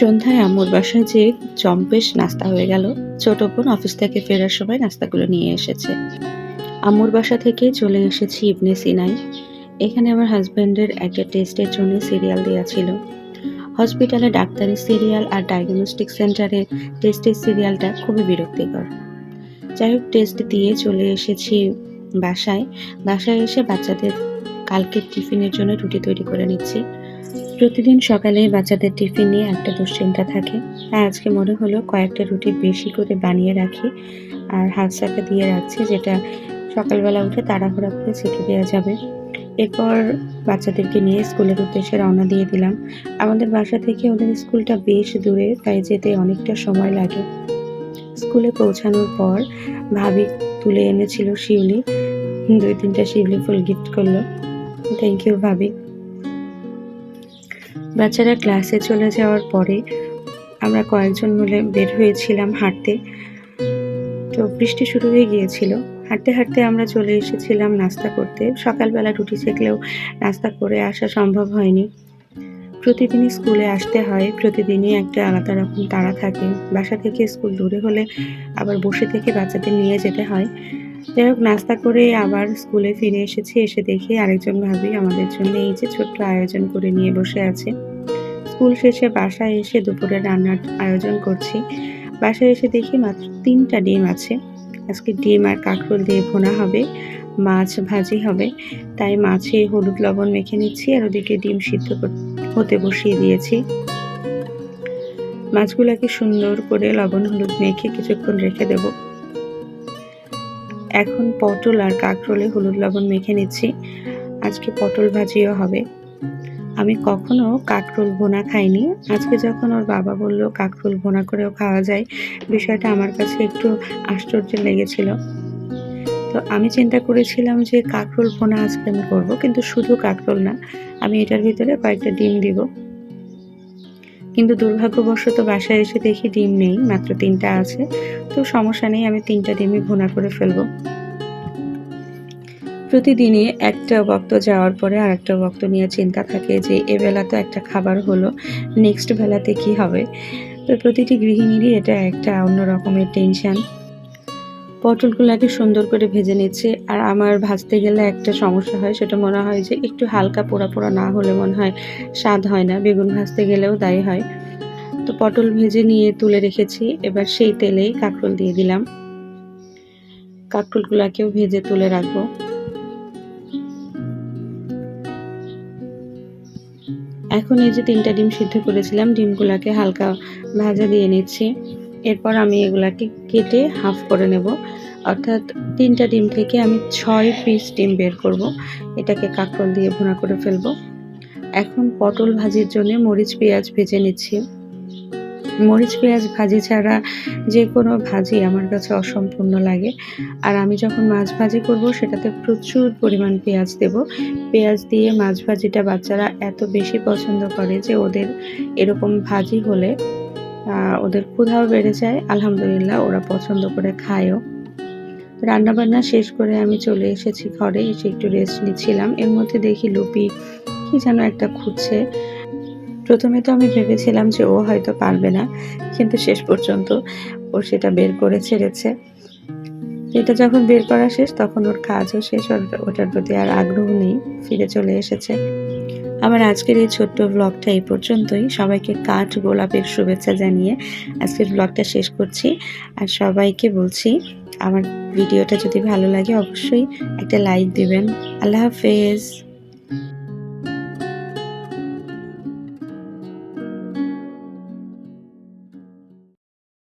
সন্ধ্যায় আম্মুর বাসায় যেয়ে জম্পেশ নাস্তা হয়ে গেল। ছোট বোন অফিস থেকে ফেরার সময় নাস্তাগুলো নিয়ে এসেছে। আম্মুর বাসা থেকে চলে এসেছি ইবনে সিনাই। এখানে আমার হাজব্যান্ডের একটা টেস্টের জন্য সিরিয়াল দেওয়া ছিল। হসপিটালে ডাক্তারি সিরিয়াল আর ডায়াগনস্টিক সেন্টারে টেস্টের সিরিয়ালটা খুবই বিরক্তিকর। যাই হোক, টেস্ট দিয়ে চলে এসেছি বাসায়। বাসায় এসে বাচ্চাদের কালকের টিফিনের জন্য রুটি তৈরি করে নিচ্ছি। প্রতিদিন সকালে বাচ্চাদের টিফিন নিয়ে একটা দুশ্চিন্তা থাকে। তাই আজকে মনে হলো কয়েকটা রুটি বেশি করে বানিয়ে রাখি আর হালসাকে দিয়ে রাখছি, যেটা সকালবেলা উঠে তাড়াহুড়া করে ছেঁকে দেওয়া যাবে। এরপর বাচ্চাদেরকে নিয়ে স্কুলের উদ্দেশ্যে রওনা দিয়ে দিলাম। আমাদের বাসা থেকে ওদের স্কুলটা বেশ দূরে, তাই যেতে অনেকটা সময় লাগে। স্কুলে পৌঁছানোর পর ভাবি তুলে এনেছিল শিউলি। 2-3টা শিউলি ফুল গিফট করলো। থ্যাংক ইউ ভাবি। বাচ্চারা ক্লাসে চলে যাওয়ার পরে আমরা কয়েকজন মিলে বের হয়েছিলাম হাঁটতে। তো বৃষ্টি শুরু হয়ে গিয়েছিল। হাঁটতে হাঁটতে আমরা চলে এসেছিলাম নাস্তা করতে। সকালবেলা রুটি সেঁকলেও নাস্তা করে আসা সম্ভব হয়নি। প্রতিদিনই স্কুলে আসতে হয়, প্রতিদিনই একটা আলাদা রকম তাড়া থাকে। বাসা থেকে স্কুল দূরে হলে আবার বসে থেকে বাচ্চাদের নিয়ে যেতে হয়। যাই হোক, নাস্তা করে আবার স্কুলে ফিরে এসেছি। এসে দেখি আরেকজন ভাবি আমাদের জন্য এই যে ছোট্ট আয়োজন করে নিয়ে বসে আছে। স্কুল শেষে বাসায় এসে দুপুরে রান্নার আয়োজন করছি। বাসায় এসে দেখি মাত্র 3টা ডিম আছে। আজকে ডিম আর কাঁকরোল দিয়ে ভুনা হবে, মাছ ভাজি হবে। তাই মাছে হলুদ লবণ মেখে নিচ্ছি আর ওদিকে ডিম সিদ্ধ হতে বসিয়ে দিয়েছি। মাছগুলোকে সুন্দর করে লবণ হলুদ মেখে কিছুক্ষণ রেখে দেব। এখন পটল আর কাঁকরোলে হলুদ লবণ মেখে নিচ্ছি। আজকে পটল ভাজিও হবে। আমি কখনো কাঁকরোল ভুনা খাইনি। আজকে যখন ওর বাবা বলল কাঁকরোল ভুনা করেও খাওয়া যায়, বিষয়টা আমার কাছে একটু আশ্চর্য লেগেছিল। তো আমি চিন্তা করেছিলাম যে কাঁকরোল ভুনা আজকে আমি করব, কিন্তু শুধু কাঁকরোল না, আমি এটার ভিতরে কয়েকটা ডিম দিব। কিন্তু দুর্ভাগ্যবশত বাসায় এসে দেখি ডিম নেই, মাত্র 3টা আছে। তো সমস্যা নেই, আমি 3টা ডিমই ভুনা করে ফেলবো। প্রতিদিনই একটা বক্ত যাওয়ার পরে আর একটা বক্ত নিয়ে চিন্তা থাকে যে এবেলা তো একটা খাবার হলো, নেক্সট বেলাতে কি হবে। তো প্রতিটি গৃহিণীরই এটা একটা অন্য রকমের টেনশন। পটলগুলোকে সুন্দর করে ভেজে নিচ্ছে। আর আমার ভাজতে গেলে একটা সমস্যা হয়, সেটা মনে হয় যে একটু হালকা পোড়া পোড়া না হলে মনে হয় স্বাদ হয় না। বেগুন ভাজতে গেলেও তাই হয়। তো পটল ভেজে নিয়ে তুলে রেখেছি। এবার সেই তেলেই কাঁকরোল দিয়ে দিলাম। কাঁকরোলগুলোকেও ভেজে তুলে রাখবো। এখন এই যে 3টা ডিম সিদ্ধ করেছিলাম, ডিমগুলোকে হালকা ভাজা দিয়ে নিচ্ছি। এরপর আমি এগুলাকে কেটে হাফ করে নেব, অর্থাৎ 3টা ডিম থেকে আমি 6 পিস ডিম বের করব। এটাকে কাঁকরোল দিয়ে ভুনা করে ফেলবো। এখন পটল ভাজির জন্য মরিচ পেঁয়াজ ভেজে নিচ্ছি। মরিচ পেঁয়াজ ভাজি ছাড়া যে কোনো ভাজি আমার কাছে অসম্পূর্ণ লাগে। আর আমি যখন মাছ ভাজি করব সেটাতে প্রচুর পরিমাণ পেঁয়াজ দেব। পেঁয়াজ দিয়ে মাছ ভাজিটা বাচ্চারা এত বেশি পছন্দ করে যে ওদের এরকম ভাজি হলে ওদের ক্ষুধাও বেড়ে যায়। আলহামদুলিল্লাহ, ওরা পছন্দ করে খায়ও। রান্নাবান্না শেষ করে আমি চলে এসেছি ঘরে। এসে একটু রেস্ট নিচ্ছিলাম। এর মধ্যে দেখি লুপি কি যেন একটা খুঁজছে। প্রথমে তো আমি ভেবেছিলাম যে ও হয়তো পারবে না, কিন্তু শেষ পর্যন্ত ও সেটা বের করে ছেড়েছে। এটা যখন বের করা শেষ তখন ওর কাজও শেষ, ওটার প্রতি আর আগ্রহ নেই, ফিরে চলে এসেছে। আমার আজকের এই ছোট্ট ব্লগটা এই পর্যন্তই। সবাইকে কাঠ গোলাপের শুভেচ্ছা জানিয়ে আজকের ব্লগটা শেষ করছি। আর সবাইকে বলছি, আমার ভিডিওটা যদি ভালো লাগে অবশ্যই একটা লাইক দিবেন। আল্লাহ হাফেজ।